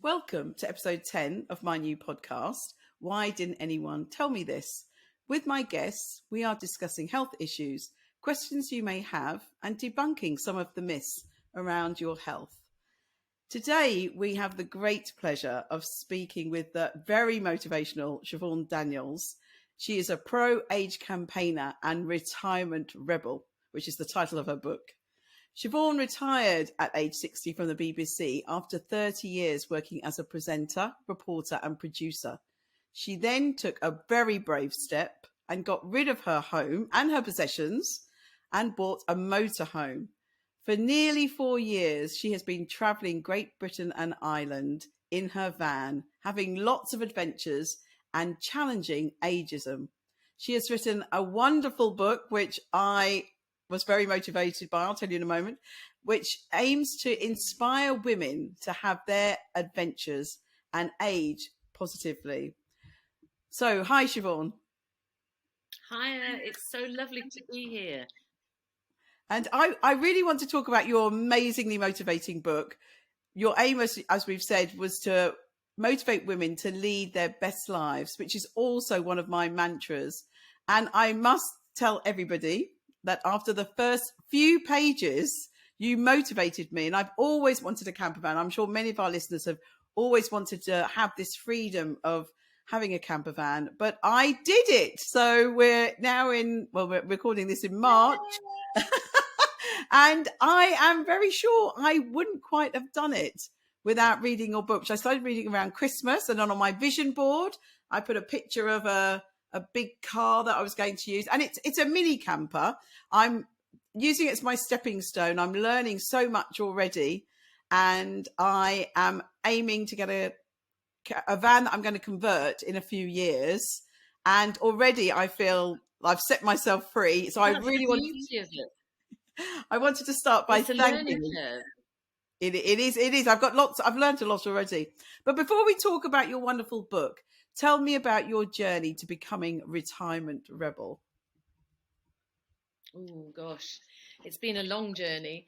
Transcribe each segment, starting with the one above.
Welcome to episode 10 of my new podcast, Why Didn't Anyone Tell Me This? With my guests, we are discussing health issues, questions you may have, and debunking some of the myths around your health. Today, we have the great pleasure of speaking with the very motivational Siobhan Daniels. She is a pro-age campaigner and retirement rebel, which is the title of her book. Siobhan retired at age 60 from the BBC after 30 years working as a presenter, reporter and producer. She then took a very brave step and got rid of her home and her possessions and bought a motorhome. For nearly 4 years, she has been travelling Great Britain and Ireland in her van, having lots of adventures and challenging ageism. She has written a wonderful book, which I was very motivated by, I'll tell you in a moment, which aims to inspire women to have their adventures and age positively. So, hi, Siobhan. Hiya, it's so lovely to be here. And I really want to talk about your amazingly motivating book. Your aim, as we've said, was to motivate women to lead their best lives, which is also one of my mantras. And I must tell everybody that after the first few pages, you motivated me. And I've always wanted a camper van. I'm sure many of our listeners have always wanted to have this freedom of having a camper van, but I did it. So we're now we're recording this in March. And I am very sure I wouldn't quite have done it without reading your book. I started reading around Christmas, and then on my vision board, I put a picture of a big car that I was going to use. And it's a mini camper. I'm using it as my stepping stone. I'm learning so much already. And I am aiming to get a van that I'm going to convert in a few years. And already I feel I've set myself free. So That's I really I wanted to start by thanking you. It is. I've learned a lot already. But before we talk about your wonderful book, tell me about your journey to becoming retirement rebel. Oh, gosh. It's been a long journey.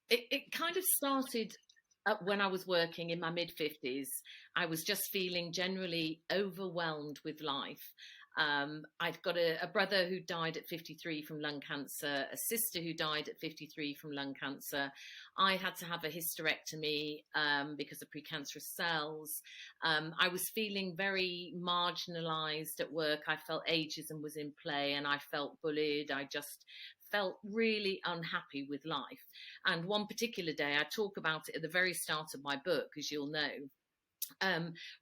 It kind of started when I was working in my mid-50s. I was just feeling generally overwhelmed with life. I've got a brother who died at 53 from lung cancer, a sister who died at 53 from lung cancer. I had to have a hysterectomy because of precancerous cells. I was feeling very marginalized at work. I felt ageism was in play and I felt bullied. I just felt really unhappy with life. And one particular day, I talk about it at the very start of my book, as you'll know,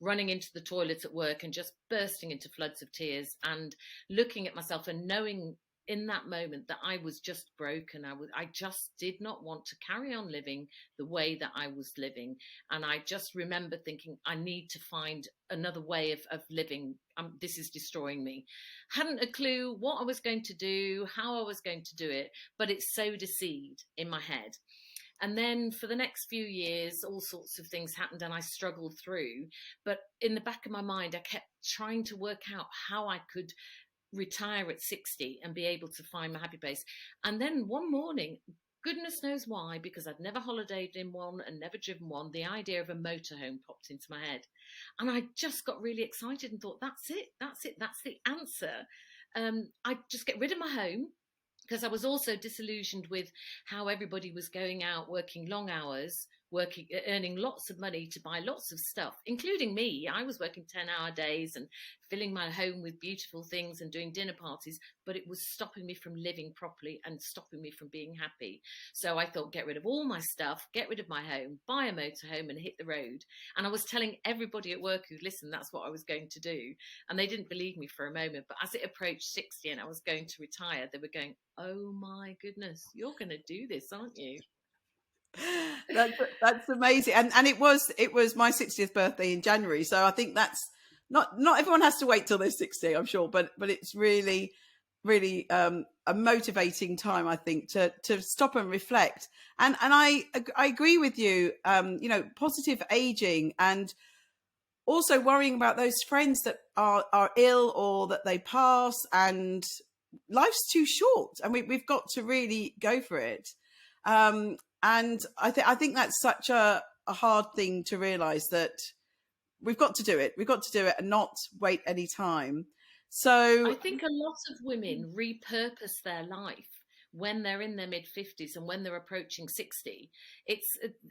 running into the toilet at work and just bursting into floods of tears and looking at myself and knowing in that moment that I was just broken. I just did not want to carry on living the way that I was living. And I just remember thinking, I need to find another way of living. This is destroying me. Hadn't a clue what I was going to do, how I was going to do it, but it sowed a seed in my head. And then for the next few years, all sorts of things happened and I struggled through. But in the back of my mind, I kept trying to work out how I could retire at 60 and be able to find my happy place. And then one morning, goodness knows why, because I'd never holidayed in one and never driven one, the idea of a motorhome popped into my head. And I just got really excited and thought, that's the answer. I'd just get rid of my home, because I was also disillusioned with how everybody was going out working long hours, earning lots of money to buy lots of stuff, including me. I was working 10-hour days and filling my home with beautiful things and doing dinner parties, but it was stopping me from living properly and stopping me from being happy. So I thought, get rid of all my stuff, get rid of my home, buy a motorhome and hit the road. And I was telling everybody at work who'd listened that's what I was going to do. And they didn't believe me for a moment. But as it approached 60 and I was going to retire, they were going, oh my goodness, you're going to do this, aren't you? That's amazing. And it was my 60th birthday in January. So I think that's not everyone has to wait till they're 60, I'm sure, but it's really a motivating time, I think, to stop and reflect. And I agree with you, positive aging and also worrying about those friends that are ill or that they pass, and life's too short and we've got to really go for it. And I think that's such a a hard thing to realise that we've got to do it. We've got to do it and not wait any time. So I think a lot of women repurpose their life when they're in their mid 50s and when they're approaching 60.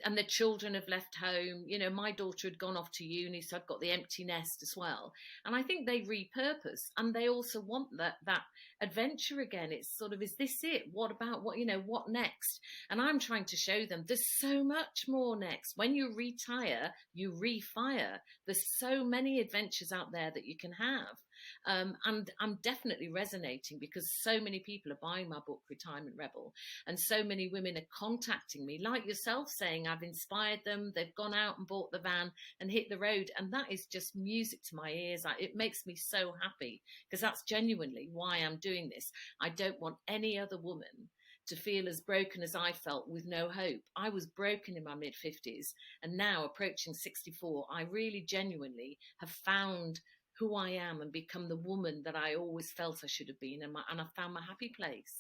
And the children have left home. You know, my daughter had gone off to uni, so I've got the empty nest as well. And I think they repurpose, and they also want that adventure again. It's sort of, is this it? What about what next? And I'm trying to show them there's so much more next. When you retire, you refire. There's so many adventures out there that you can have. And I'm definitely resonating because so many people are buying my book, Retirement Rebel, and so many women are contacting me, like yourself, saying I've inspired them. They've gone out and bought the van and hit the road. And that is just music to my ears. It makes me so happy because that's genuinely why I'm doing this. I don't want any other woman to feel as broken as I felt with no hope. I was broken in my mid 50s, and now approaching 64, I really genuinely have found who I am and become the woman that I always felt I should have been. And I found my happy place.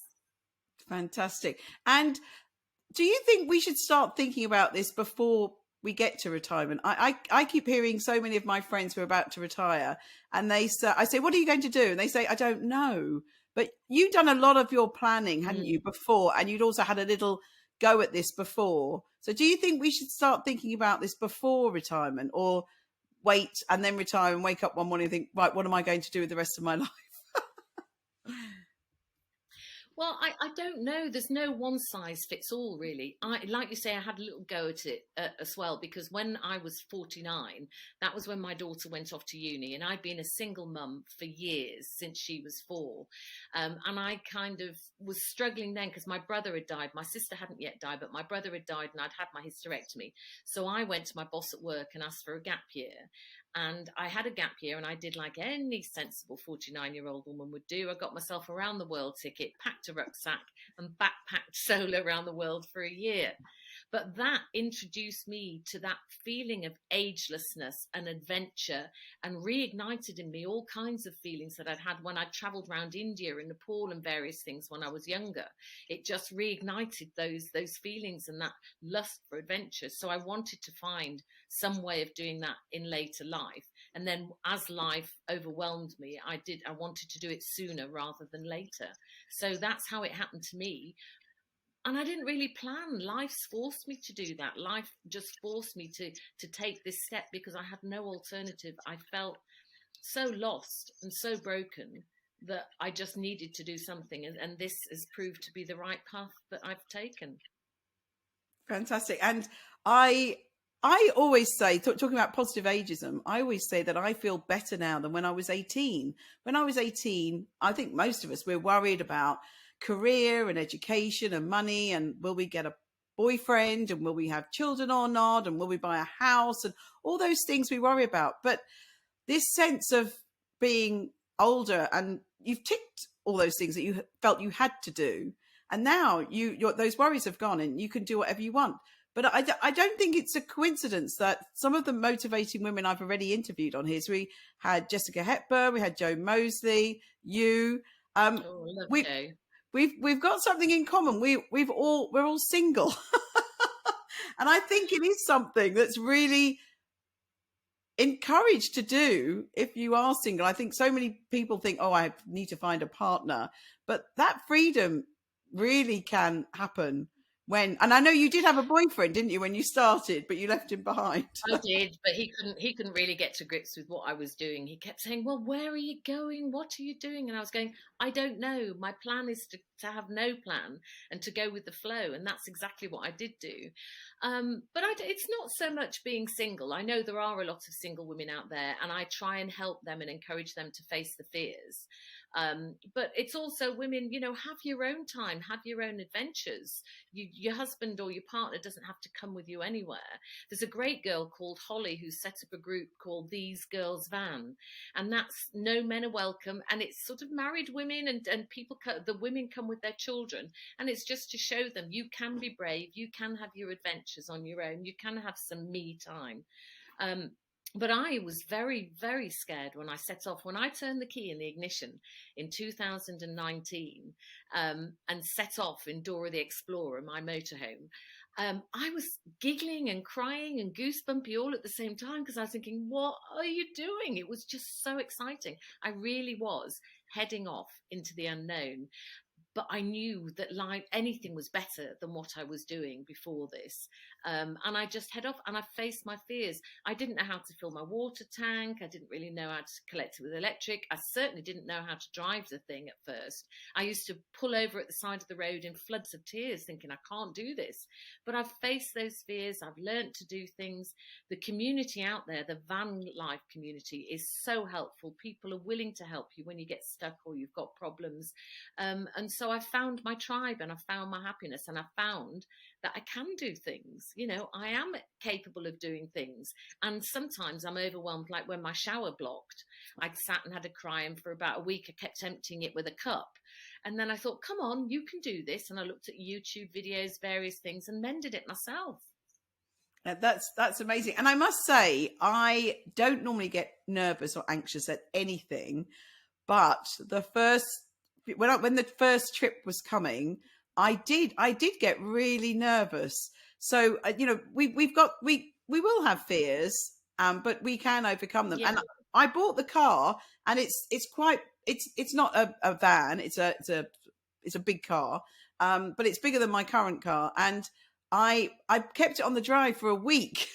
Fantastic. And do you think we should start thinking about this before we get to retirement? I keep hearing so many of my friends who are about to retire, and I say, what are you going to do? And they say, I don't know. But you've done a lot of your planning, hadn't you, before? And you'd also had a little go at this before. So do you think we should start thinking about this before retirement, or wait and then retire and wake up one morning and think, right, what am I going to do with the rest of my life? Well, I don't know. There's no one size fits all, really. Like you say, I had a little go at it as well, because when I was 49, that was when my daughter went off to uni, and I'd been a single mum for years, since she was 4. And I kind of was struggling then because my brother had died. My sister hadn't yet died, but my brother had died, and I'd had my hysterectomy. So I went to my boss at work and asked for a gap year. And I had a gap year, and I did like any sensible 49-year-old woman would do. I got myself a round the world ticket, packed a rucksack, and backpacked solo around the world for a year. But that introduced me to that feeling of agelessness and adventure, and reignited in me all kinds of feelings that I'd had when I traveled around India and Nepal and various things when I was younger. It just reignited those feelings and that lust for adventure. So I wanted to find some way of doing that in later life. And then as life overwhelmed me, I wanted to do it sooner rather than later. So that's how it happened to me. And I didn't really plan. Life's forced me to do that. Life just forced me to take this step because I had no alternative. I felt so lost and so broken that I just needed to do something. And this has proved to be the right path that I've taken. Fantastic. And I always say, talking about positive ageism, I always say that I feel better now than when I was 18. When I was 18, I think most of us, we're worried about career and education and money, and will we get a boyfriend, and will we have children or not, and will we buy a house, and all those things we worry about. But this sense of being older, and you've ticked all those things that you felt you had to do, and now those worries have gone and you can do whatever you want. But I don't think it's a coincidence that some of the motivating women I've already interviewed on here, so we had Jessica Hepburn, we had Joe Mosley, you. We've got something in common. We're all single, and I think it is something that's really encouraged to do if you are single. I think so many people think, oh, I need to find a partner, but that freedom really can happen and I know you did have a boyfriend, didn't you, when you started, but you left him behind. I did, but he couldn't really get to grips with what I was doing. He kept saying, well, where are you going? What are you doing? And I was going, I don't know. My plan is to have no plan and to go with the flow. And that's exactly what I did do. But it's not so much being single. I know there are a lot of single women out there, and I try and help them and encourage them to face the fears. But it's also women, have your own time, have your own adventures. Your husband or your partner doesn't have to come with you anywhere. There's a great girl called Holly who set up a group called These Girls Van, and that's No Men Are Welcome, and it's sort of married women and people, the women come with their children, and it's just to show them you can be brave, you can have your adventures on your own, you can have some me time. But I was very, very scared when I set off. When I turned the key in the ignition in 2019 and set off in Dora the Explorer, my motorhome, I was giggling and crying and goosebumpy all at the same time because I was thinking, what are you doing? It was just so exciting. I really was heading off into the unknown. But I knew that anything was better than what I was doing before this. And I just head off and I faced my fears. I didn't know how to fill my water tank. I didn't really know how to collect it with electric. I certainly didn't know how to drive the thing at first. I used to pull over at the side of the road in floods of tears thinking I can't do this. But I've faced those fears. I've learned to do things. The community out there, the van life community, is so helpful. People are willing to help you when you get stuck or you've got problems. And so I found my tribe and I found my happiness and I found that I can do things. You know, I am capable of doing things. And sometimes I'm overwhelmed, like when my shower blocked. I sat and had a cry, and for about a week I kept emptying it with a cup. And then I thought, come on, you can do this. And I looked at YouTube videos, various things, and mended it myself. That's amazing. And I must say, I don't normally get nervous or anxious at anything, but when the first trip was coming, I did get really nervous. So we will have fears, but we can overcome them. Yeah. And I bought the car, and it's not a van, it's a big car, but it's bigger than my current car, and I kept it on the drive for a week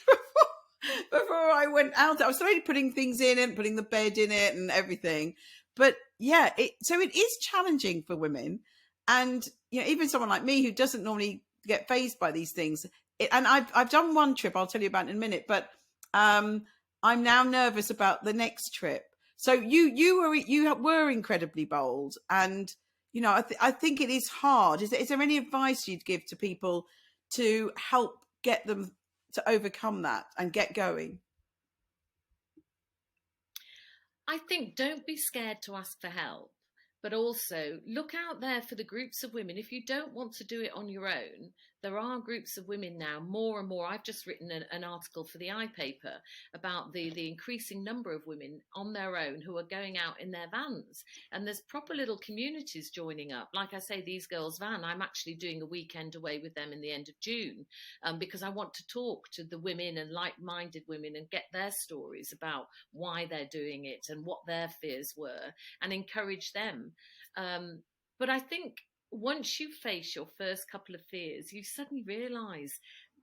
before I went out. I was already putting things in it, putting the bed in it and everything. But yeah, so it is challenging for women. And, even someone like me who doesn't normally get fazed by these things. And I've done one trip I'll tell you about in a minute, but I'm now nervous about the next trip. So you were incredibly bold, and, I think it is hard. Is there any advice you'd give to people to help get them to overcome that and get going? I think don't be scared to ask for help, but also look out there for the groups of women. If you don't want to do it on your own, there are groups of women now, more and more. I've just written an article for the iPaper about the increasing number of women on their own who are going out in their vans. And there's proper little communities joining up. Like I say, These Girls Van, I'm actually doing a weekend away with them in the end of June, because I want to talk to the women and like-minded women and get their stories about why they're doing it and what their fears were, and encourage them. But I think once you face your first couple of fears, you suddenly realize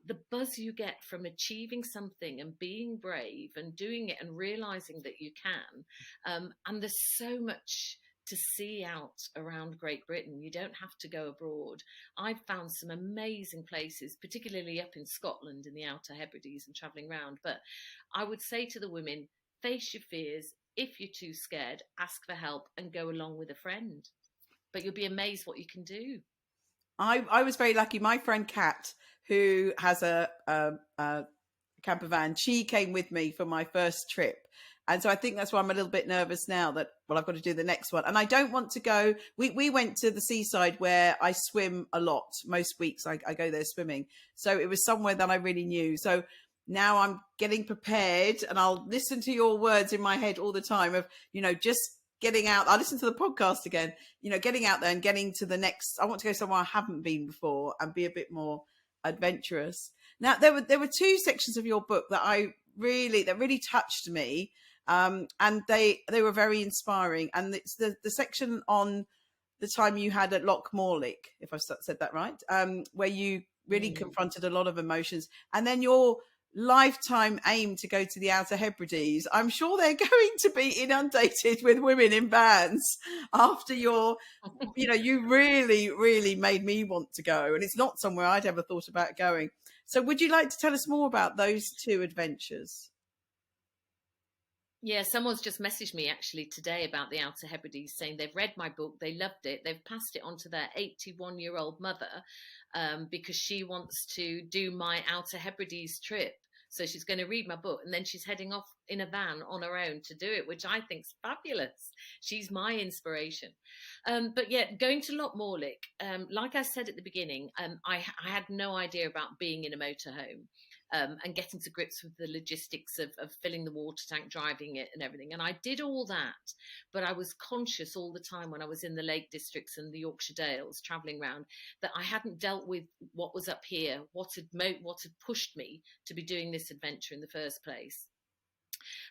the buzz you get from achieving something and being brave and doing it and realizing that you can. And there's so much to see out around Great Britain. You don't have to go abroad. I've found some amazing places, particularly up in Scotland in the Outer Hebrides and traveling around. But I would say to the women, face your fears. If you're too scared, ask for help and go along with a friend. But you'll be amazed what you can do. I was very lucky. My friend Kat, who has a camper van, she came with me for my first trip. And so I think that's why I'm a little bit nervous now that, I've got to do the next one. And I don't want to go. We went to the seaside where I swim a lot. Most weeks I go there swimming. So it was somewhere that I really knew. So now I'm getting prepared, and I'll listen to your words in my head all the time of, just getting out. I listen to the podcast again, getting out there and getting to the next. I want to go somewhere I haven't been before and be a bit more adventurous. Now, there were two sections of your book that really touched me, and they were very inspiring. And it's the section on the time you had at Loch Morlich, if I've said that right, where you really confronted a lot of emotions, and then your lifetime aim to go to the Outer Hebrides. I'm sure they're going to be inundated with women in vans after you really, really made me want to go. And it's not somewhere I'd ever thought about going. So would you like to tell us more about those two adventures? Yeah, someone's just messaged me actually today about the Outer Hebrides, saying they've read my book, they loved it, they've passed it on to their 81-year-old mother, because she wants to do my Outer Hebrides trip. So she's going to read my book, and then she's heading off in a van on her own to do it, which I think is fabulous. She's my inspiration. But yeah, going to Lochmorlick, like I said at the beginning, I had no idea about being in a motorhome. And getting to grips with the logistics of filling the water tank, driving it and everything. And I did all that, but I was conscious all the time when I was in the Lake Districts and the Yorkshire Dales travelling around that I hadn't dealt with what was up here, what had pushed me to be doing this adventure in the first place.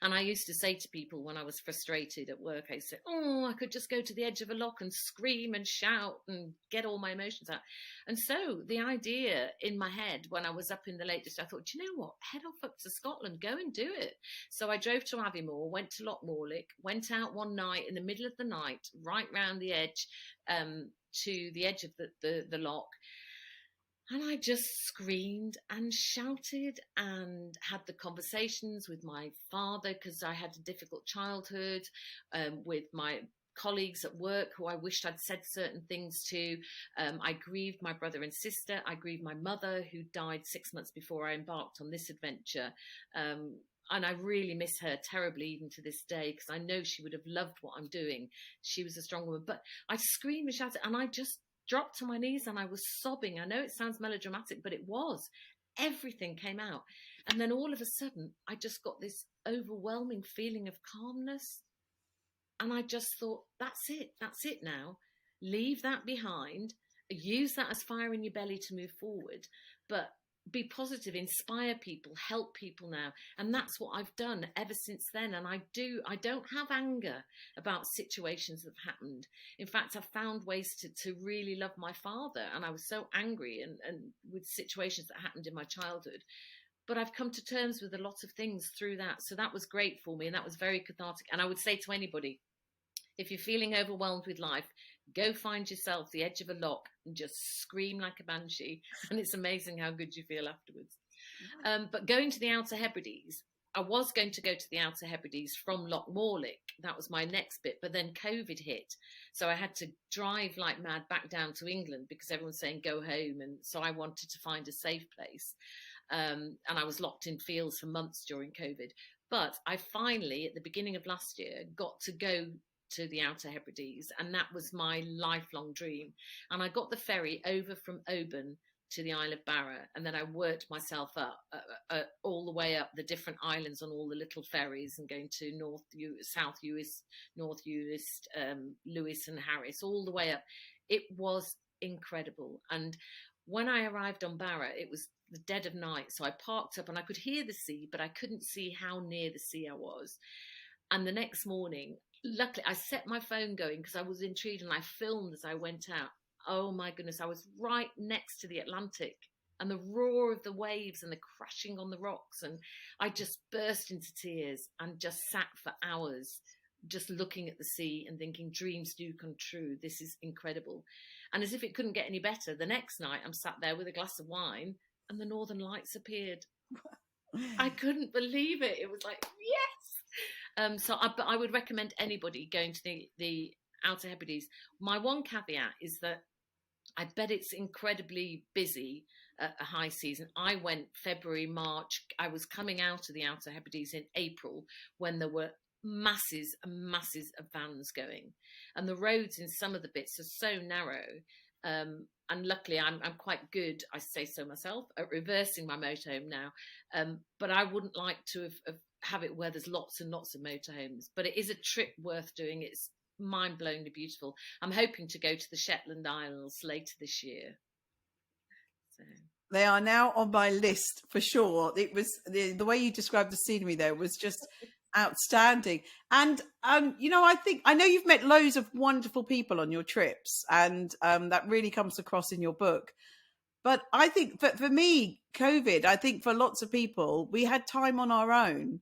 And I used to say to people when I was frustrated at work, I said, oh, I could just go to the edge of a loch and scream and shout and get all my emotions out. And so the idea in my head when I was up in the Lake District, I thought, do you know what? Head off up to Scotland, go and do it. So I drove to Aviemore, went to Lochmorlick, went out one night in the middle of the night, right round the edge to the edge of the loch. And I just screamed and shouted and had the conversations with my father because I had a difficult childhood, with my colleagues at work who I wished I'd said certain things to. I grieved my brother and sister. I grieved my mother who died 6 months before I embarked on this adventure. And I really miss her terribly even to this day because I know she would have loved what I'm doing. She was a strong woman. But I screamed and shouted and I just dropped to my knees and I was sobbing. I know it sounds melodramatic, but it was. Everything came out. And then all of a sudden, I just got this overwhelming feeling of calmness. And I just thought, that's it now. Leave that behind. Use that as fire in your belly to move forward. But be positive, inspire people, help people now. And that's what I've done ever since then. And I don't have anger about situations that have happened. In fact, I've found ways to really love my father. And I was so angry and with situations that happened in my childhood. But I've come to terms with a lot of things through that. So that was great for me. And that was very cathartic. And I would say to anybody, if you're feeling overwhelmed with life, go find yourself the edge of a loch and just scream like a banshee. And it's amazing how good you feel afterwards. But going to the Outer Hebrides, I was going to go to the Outer Hebrides from Lochmorlick. That was my next bit. But then COVID hit. So I had to drive like mad back down to England because everyone's saying go home. And so I wanted to find a safe place. And I was locked in fields for months during COVID. But I finally, at the beginning of last year, got to go to the Outer Hebrides, and that was my lifelong dream. And I got the ferry over from Oban to the Isle of Barra, and then I worked myself up all the way up the different islands on all the little ferries and going to South Uist, North Uist, Lewis and Harris, all the way up. It was incredible. And when I arrived on Barra, it was the dead of night, so I parked up and I could hear the sea, but I couldn't see how near the sea I was. And the next morning, luckily, I set my phone going because I was intrigued and I filmed as I went out. Oh my goodness, I was right next to the Atlantic and the roar of the waves and the crashing on the rocks. And I just burst into tears and just sat for hours just looking at the sea and thinking, dreams do come true. This is incredible. And as if it couldn't get any better, the next night I'm sat there with a glass of wine and the Northern Lights appeared. I couldn't believe it. It was like, yes. But I would recommend anybody going to the Outer Hebrides. My one caveat is that I bet it's incredibly busy at a high season. I went February, March. I was coming out of the Outer Hebrides in April when there were masses and masses of vans going. And the roads in some of the bits are so narrow. And luckily, I'm quite good, I say so myself, at reversing my motorhome now. But I wouldn't like to have it where there's lots and lots of motorhomes. But it is a trip worth doing. It's mind-blowingly beautiful. I'm hoping to go to the Shetland Isles later this year. So. They are now on my list for sure. It was the way you described the scenery there was just outstanding. And I know you've met loads of wonderful people on your trips, and that really comes across in your book. But I think for me, COVID, I think for lots of people, we had time on our own.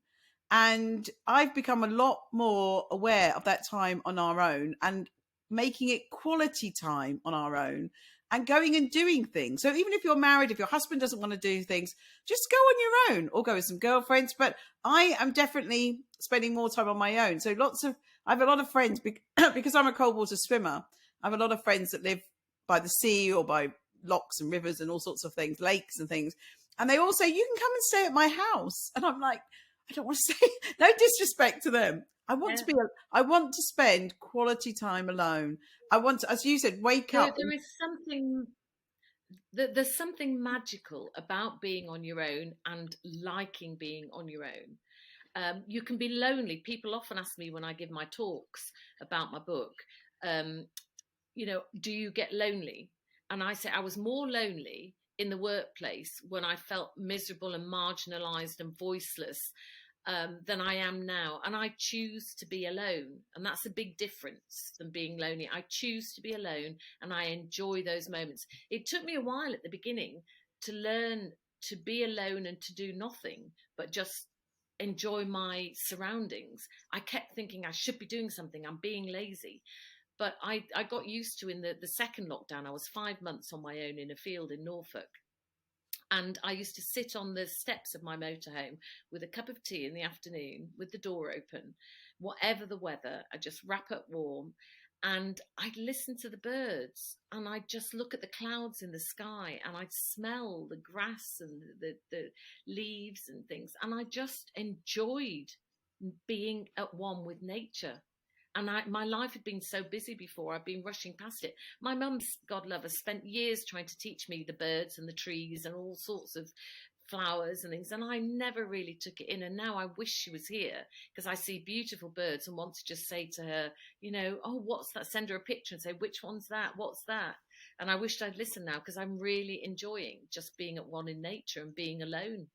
And I've become a lot more aware of that time on our own and making it quality time on our own and going and doing things. So even if you're married, if your husband doesn't want to do things, just go on your own or go with some girlfriends. But I am definitely spending more time on my own. So I have a lot of friends because I'm a cold water swimmer. I have a lot of friends that live by the sea or by lochs and rivers and all sorts of things, lakes and things. And they all say, you can come and stay at my house. And I'm like, I don't want to say, no disrespect to them. I want to spend quality time alone. I want to, as you said, wake up. There is something, there's something magical about being on your own and liking being on your own. You can be lonely. People often ask me when I give my talks about my book, do you get lonely? And I say I was more lonely in the workplace when I felt miserable and marginalized and voiceless than I am now. And I choose to be alone. And that's a big difference than being lonely. I choose to be alone and I enjoy those moments. It took me a while at the beginning to learn to be alone and to do nothing, but just enjoy my surroundings. I kept thinking I should be doing something. I'm being lazy. But I got used to, in the second lockdown, I was 5 months on my own in a field in Norfolk. And I used to sit on the steps of my motorhome with a cup of tea in the afternoon with the door open, whatever the weather. I'd just wrap up warm and I'd listen to the birds and I'd just look at the clouds in the sky and I'd smell the grass and the leaves and things. And I just enjoyed being at one with nature. And my life had been so busy before, I'd been rushing past it. My mum's, God love her, spent years trying to teach me the birds and the trees and all sorts of flowers and things. And I never really took it in. And now I wish she was here because I see beautiful birds and want to just say to her, oh, what's that? Send her a picture and say, which one's that? What's that? And I wished I'd listened now because I'm really enjoying just being at one in nature and being alone.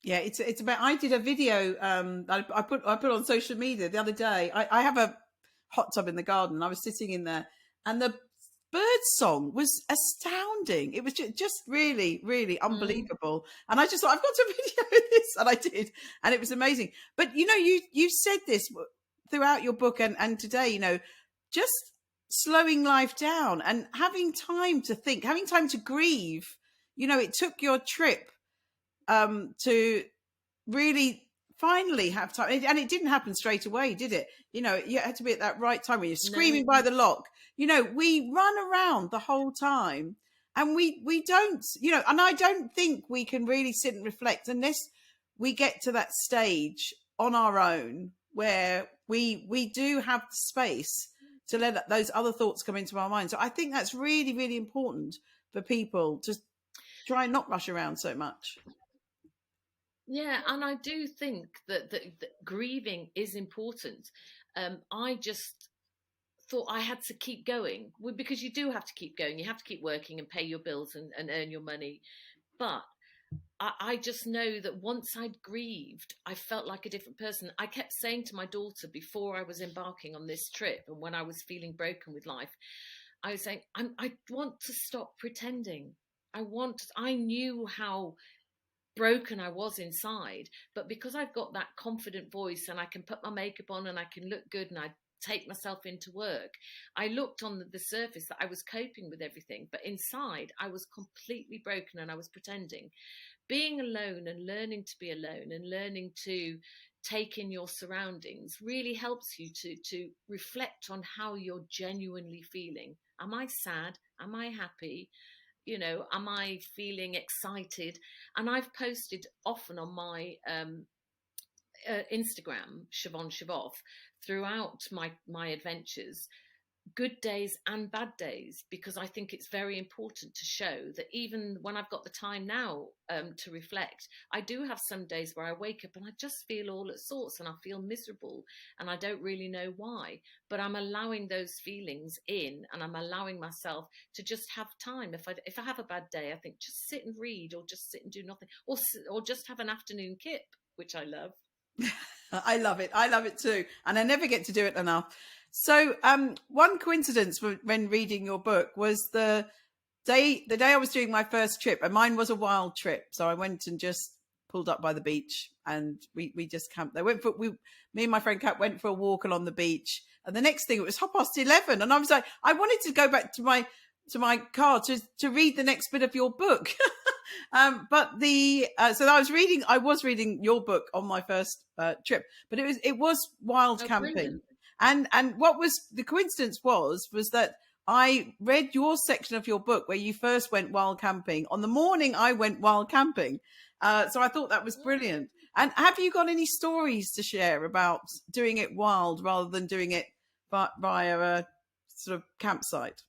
Yeah, it's about, I did a video I put on social media the other day. I have a hot tub in the garden. I was sitting in there and the bird song was astounding. It was just really, really unbelievable. And I just thought, I've got to video this, and I did, and it was amazing. But you said this throughout your book and today, just slowing life down and having time to think, having time to grieve. It took your trip to really finally have time, and it didn't happen straight away, did it? You had to be at that right time when you're screaming by the lock. We run around the whole time and we don't, and I don't think we can really sit and reflect unless we get to that stage on our own where we do have the space to let those other thoughts come into our mind. So I think that's really, really important for people to try and not rush around so much. Yeah, and I do think that grieving is important. I just thought I had to keep going because you do have to keep going. You have to keep working and pay your bills and earn your money. But I just know that once I'd grieved, I felt like a different person. I kept saying to my daughter before I was embarking on this trip and when I was feeling broken with life, I was saying, I want to stop pretending. I knew how broken I was inside, but because I've got that confident voice and I can put my makeup on and I can look good and I take myself into work, I looked on the surface that I was coping with everything, but inside I was completely broken and I was pretending. Being alone and learning to be alone and learning to take in your surroundings really helps you to reflect on how you're genuinely feeling. Am I sad? Am I happy? Am I feeling excited? And I've posted often on my Instagram, Siobhan Shivoff, throughout my adventures, good days and bad days, because I think it's very important to show that even when I've got the time now to reflect, I do have some days where I wake up and I just feel all at sorts and I feel miserable and I don't really know why, but I'm allowing those feelings in and I'm allowing myself to just have time. If I have a bad day, I think just sit and read or just sit and do nothing or just have an afternoon kip, which I love. I love it too, and I never get to do it enough. So one coincidence when reading your book was the day I was doing my first trip, and mine was a wild trip. So I went and just pulled up by the beach and we just camped there. Me and my friend Kat went for a walk along the beach, and the next thing it was 11:30, and I was like, I wanted to go back to my car to read the next bit of your book. But so I was reading your book on my first trip, but it was wild camping. Brilliant. And what was the coincidence was that I read your section of your book where you first went wild camping on the morning I went wild camping. So I thought that was brilliant. And have you got any stories to share about doing it wild rather than doing it via a sort of campsite?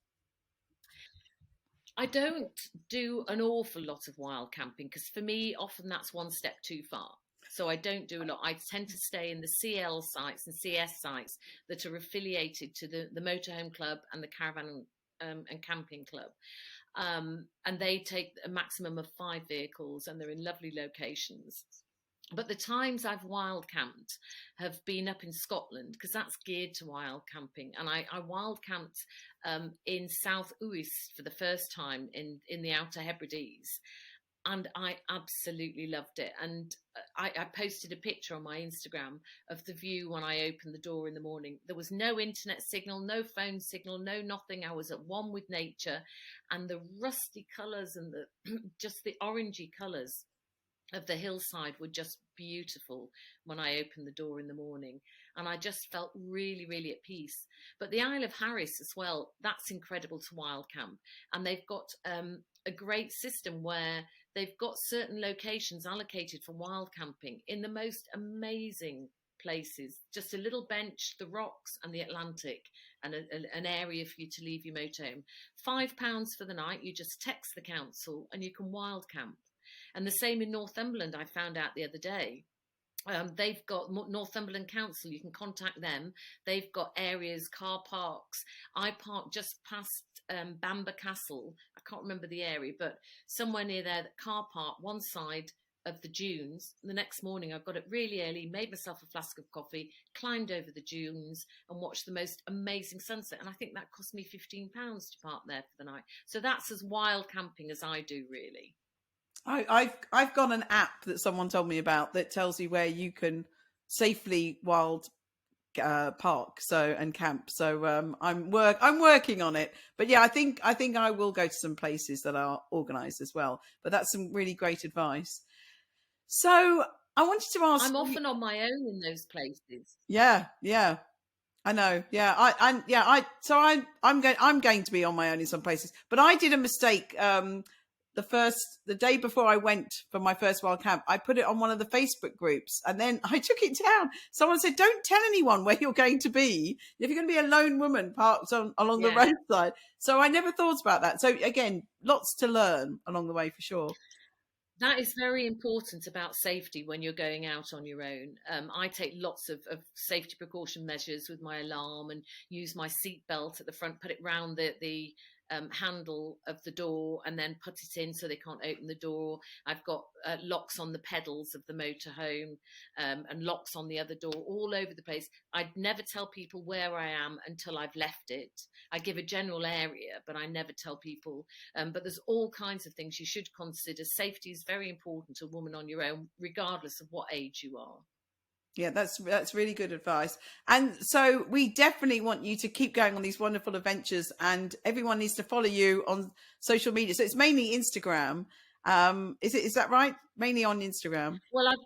I don't do an awful lot of wild camping because for me, often that's one step too far. So I don't do a lot. I tend to stay in the CL sites and CS sites that are affiliated to the motorhome club and the caravan and camping club. And they take a maximum of 5 vehicles and they're in lovely locations. But the times I've wild camped have been up in Scotland because that's geared to wild camping. And I wild camped in South Uist for the first time in the Outer Hebrides. And I absolutely loved it. And I posted a picture on my Instagram of the view when I opened the door in the morning. There was no internet signal, no phone signal, no nothing. I was at one with nature, and the rusty colours and the just the orangey colours of the hillside were just beautiful when I opened the door in the morning. And I just felt really, really at peace. But the Isle of Harris as well, that's incredible to wild camp. And they've got a great system where they've got certain locations allocated for wild camping in the most amazing places. Just a little bench, the rocks and the Atlantic, and an area for you to leave your motorhome. £5 for the night. You just text the council and you can wild camp. And the same in Northumberland, I found out the other day. They've got Northumberland Council, you can contact them. They've got areas, car parks. I parked just past Bamber Castle. I can't remember the area, but somewhere near there, the car park, one side of the dunes. The next morning, I got up really early, made myself a flask of coffee, climbed over the dunes and watched the most amazing sunset. And I think that cost me £15 to park there for the night. So that's as wild camping as I do, really. I've got an app that someone told me about that tells you where you can safely wild park and camp. So I'm working on it. But yeah, I think I will go to some places that are organised as well. But that's some really great advice. So I wanted to ask. I'm often on my own in those places. Yeah, I know. Yeah, I'm going to be on my own in some places. But I did a mistake. The day before I went for my first wild camp, I put it on one of the Facebook groups and then I took it down. Someone said, don't tell anyone where you're going to be if you're going to be a lone woman parked along the roadside. So I never thought about that. So again, lots to learn along the way for sure. That is very important about safety when you're going out on your own. I take lots of safety precaution measures with my alarm and use my seat belt at the front, put it round the handle of the door and then put it in so they can't open the door. I've got locks on the pedals of the motorhome and locks on the other door all over the place. I'd never tell people where I am until I've left it. I give a general area, but I never tell people. But there's all kinds of things you should consider. Safety is very important to a woman on your own, regardless of what age you are. Yeah, that's really good advice. And so we definitely want you to keep going on these wonderful adventures, and everyone needs to follow you on social media. So it's mainly Instagram. Is that right? Mainly on Instagram. Well, I've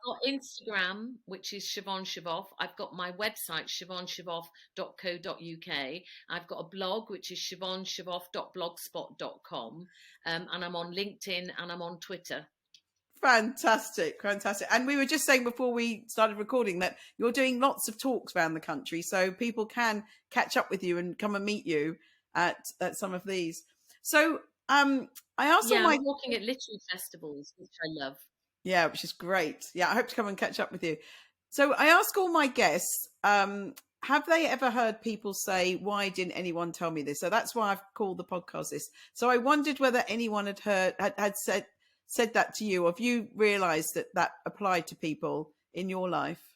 got Instagram, which is Siobhan Shivoff. I've got my website, siobhanshivoff.co.uk. I've got a blog, which is siobhanshivoff.blogspot.com. And I'm on LinkedIn and I'm on Twitter. Fantastic. And we were just saying before we started recording that you're doing lots of talks around the country, so people can catch up with you and come and meet you at some of these. So I asked all I'm walking at literary festivals, which I love. Yeah, which is great. Yeah, I hope to come and catch up with you. So I ask all my guests, have they ever heard people say, why didn't anyone tell me this? So that's why I've called the podcast this. So I wondered whether anyone had said that to you, or have you realised that applied to people in your life?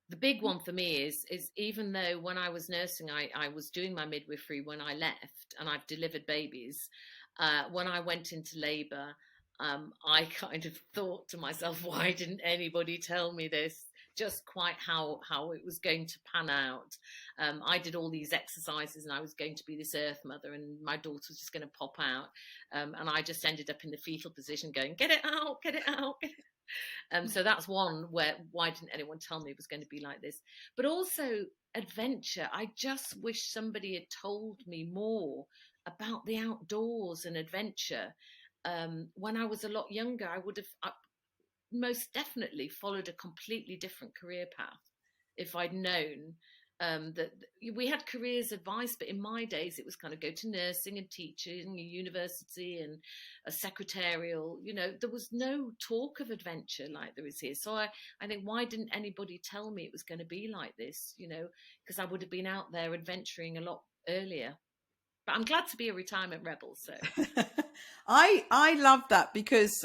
The big one for me is even though when I was nursing, I was doing my midwifery when I left, and I've delivered babies. When I went into labour, I kind of thought to myself, why didn't anybody tell me this? Just quite how it was going to pan out. I did all these exercises and I was going to be this earth mother and my daughter was just going to pop out. And I just ended up in the fetal position going, get it out, get it out. So that's one where, why didn't anyone tell me it was going to be like this? But also adventure. I just wish somebody had told me more about the outdoors and adventure. When I was a lot younger, I would have, most definitely followed a completely different career path if I'd known that we had careers advice, but in my days it was kind of go to nursing and teaching, university and a secretarial. There was no talk of adventure like there is here. So I think, why didn't anybody tell me it was going to be like this? Because I would have been out there adventuring a lot earlier. But I'm glad to be a retirement rebel. So I love that because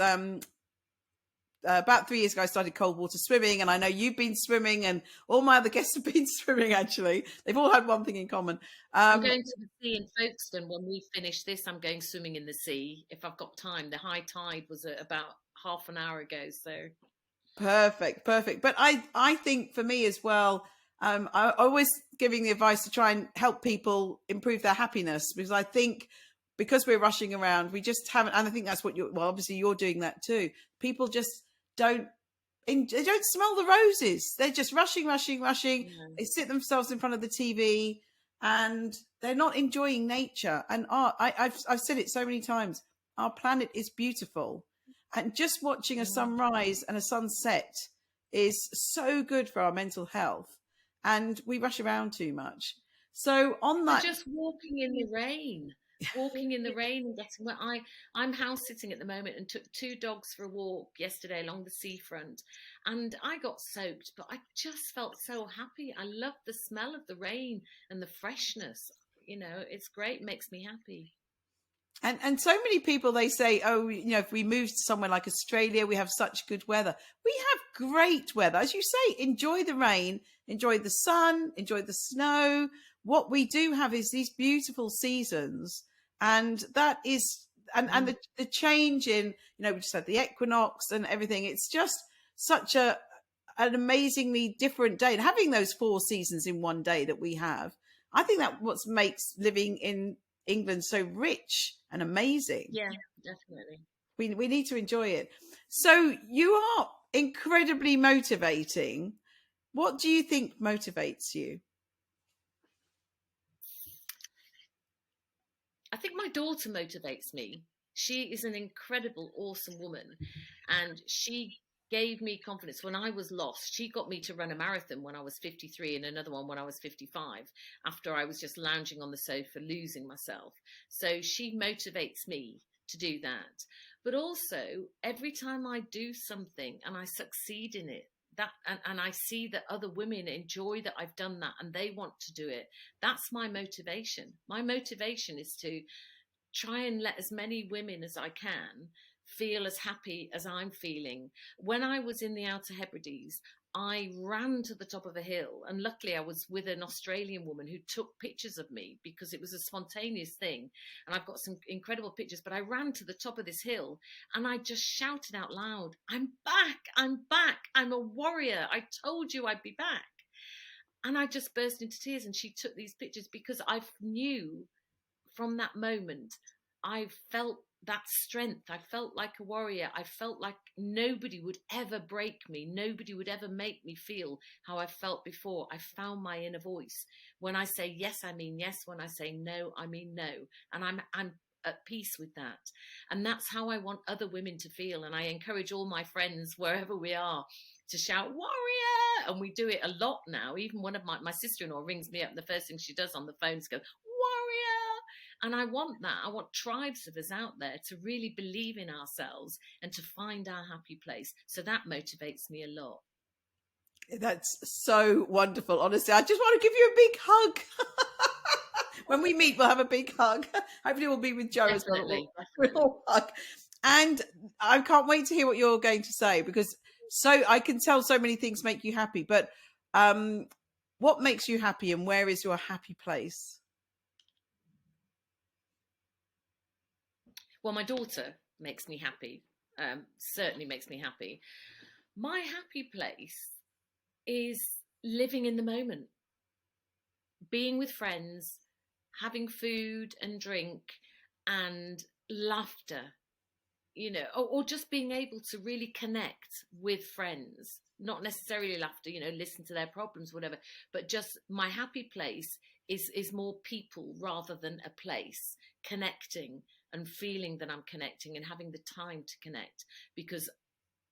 about 3 years ago, I started cold water swimming, and I know you've been swimming, and all my other guests have been swimming. Actually, they've all had one thing in common. I'm going to the sea in Folkestone when we finish this. I'm going swimming in the sea if I've got time. The high tide was about half an hour ago, so perfect. But I think for me as well, I always giving the advice to try and help people improve their happiness, because I think because we're rushing around, we just haven't. And I think that's what obviously you're doing that too. People just they don't smell the roses. They're just rushing. yeah. They sit themselves in front of the TV and they're not enjoying nature. And I've said it so many times. Our planet is beautiful, and just watching a sunrise and a sunset is so good for our mental health. And we rush around too much. So on that, Just walking in the rain. Walking in the rain and getting wet. I'm house sitting at the moment and took 2 dogs for a walk yesterday along the seafront, and I got soaked, but I just felt so happy. I love the smell of the rain and the freshness. It's great, makes me happy. And so many people, they say, oh, if we move to somewhere like Australia, we have such good weather. We have great weather. As you say, enjoy the rain, enjoy the sun, enjoy the snow. What we do have is these beautiful seasons. And that is, and the change in, we just had the equinox and everything. It's just such an amazingly different day. And having those 4 seasons in one day that we have, I think that what makes living in England so rich and amazing. Yeah, definitely. We need to enjoy it. So you are incredibly motivating. What do you think motivates you? I think my daughter motivates me. She is an incredible, awesome woman, and she gave me confidence when I was lost. She got me to run a marathon when I was 53 and another one when I was 55, after I was just lounging on the sofa, losing myself. So she motivates me to do that. But also, every time I do something and I succeed in it, and I see that other women enjoy that I've done that and they want to do it, that's my motivation. My motivation is to try and let as many women as I can feel as happy as I'm feeling. When I was in the Outer Hebrides, I ran to the top of a hill, and luckily I was with an Australian woman who took pictures of me because it was a spontaneous thing, and I've got some incredible pictures. But I ran to the top of this hill and I just shouted out loud, I'm back, I'm a warrior, I told you I'd be back. And I just burst into tears, and she took these pictures because I knew from that moment, I felt that strength. I felt like a warrior. I felt like nobody would ever break me. Nobody would ever make me feel how I felt before. I found my inner voice. When I say yes, I mean yes. When I say no, I mean no. And I'm at peace with that. And that's how I want other women to feel. And I encourage all my friends, wherever we are, to shout warrior. And we do it a lot now. Even one of my sister-in-law rings me up, and the first thing she does on the phone is go, warrior. And I want that. I want tribes of us out there to really believe in ourselves and to find our happy place. So that motivates me a lot. That's so wonderful. Honestly, I just want to give you a big hug. When we meet, we'll have a big hug. Hopefully we'll be with Joe as well. We'll hug. And I can't wait to hear what you're going to say, because I can tell so many things make you happy. But what makes you happy, and where is your happy place? Well, my daughter makes me happy, certainly makes me happy. My happy place is living in the moment, being with friends, having food and drink and laughter, or just being able to really connect with friends, not necessarily laughter, listen to their problems, whatever, but just my happy place is more people rather than a place, connecting and feeling that I'm connecting and having the time to connect, because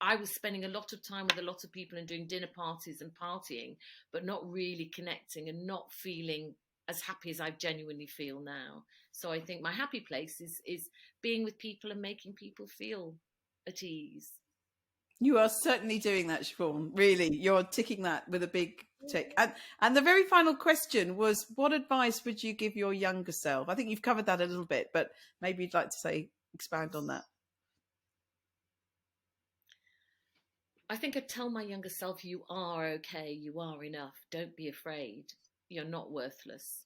I was spending a lot of time with a lot of people and doing dinner parties and partying, but not really connecting and not feeling as happy as I genuinely feel now. So I think my happy place is being with people and making people feel at ease. You are certainly doing that, Siobhan. Really, you're ticking that with a big tick. And the very final question was, what advice would you give your younger self? I think you've covered that a little bit, but maybe you'd like to expand on that. I think I'd tell my younger self, you are okay, you are enough. Don't be afraid. You're not worthless.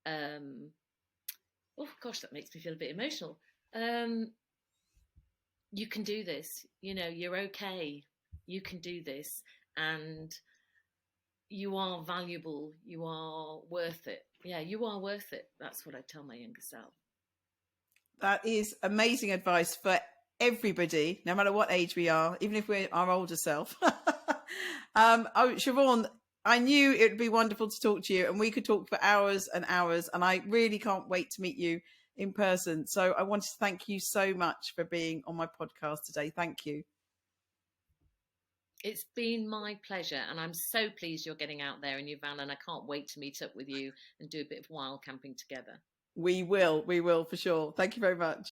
Oh gosh, that makes me feel a bit emotional. You can do this. You're okay. You can do this, and you are valuable. You are worth it. Yeah, you are worth it. That's what I tell my younger self. That is amazing advice for everybody, no matter what age we are, even if we're our older self. Siobhan, I knew it would be wonderful to talk to you, and we could talk for hours and hours, and I really can't wait to meet you in person. So I wanted to thank you so much for being on my podcast today. Thank you. It's been my pleasure, and I'm so pleased you're getting out there in your van, and I can't wait to meet up with you and do a bit of wild camping together. We will for sure. Thank you very much.